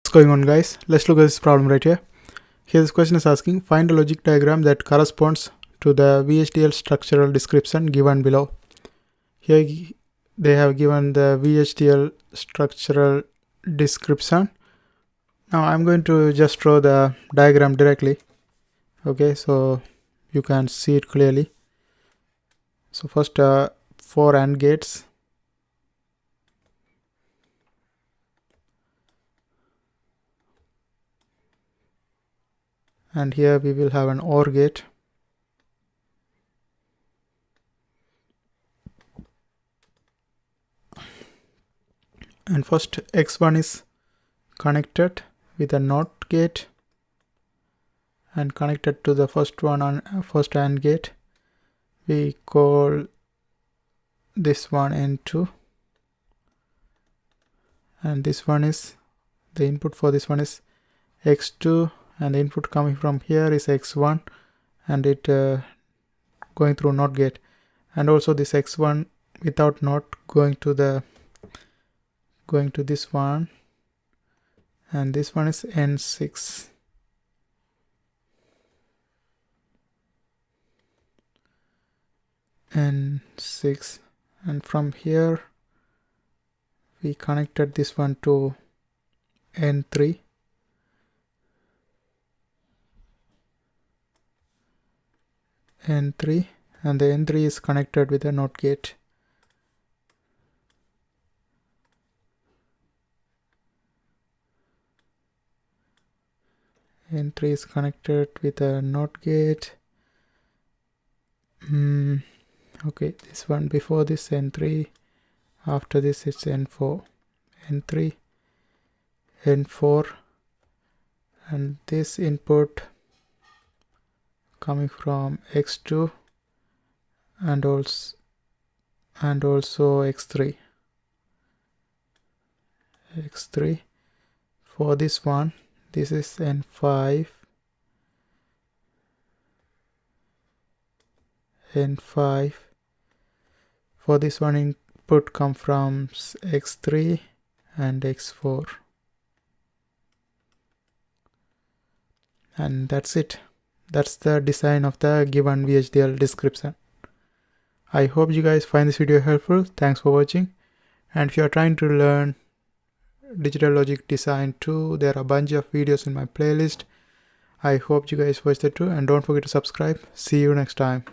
What's going on, guys? Let's look at this problem right here. Here this question is asking, find a logic diagram that corresponds to the VHDL structural description given below. Here they have given the VHDL structural description. Now I'm going to just draw the diagram directly. Okay, so you can see it clearly. So first 4 AND gates. And here we will have an OR gate. And first X1 is connected with a NOT gate and connected to the first one on first AND gate. We call this one N2, and this one is the input for this one is X2, and the input coming from here is X1, and it going through NOT gate, and also this X1 without NOT going to this one, and this one is N6. N6, and from here we connected this one to N3, and the N3 is connected with a NOT gate. N3 is connected with a NOT gate. Okay, this one before this N3, after this it's N4, N3, N4, and this input coming from X2 and also X3. For this one, this is N5, for this one input come from X3 and X4, and that's it. That's the design of the given VHDL description. I hope you guys find this video helpful. Thanks for watching. And if you are trying to learn digital logic design too, there are a bunch of videos in my playlist. I hope you guys watch that too, and don't forget to subscribe. See you next time.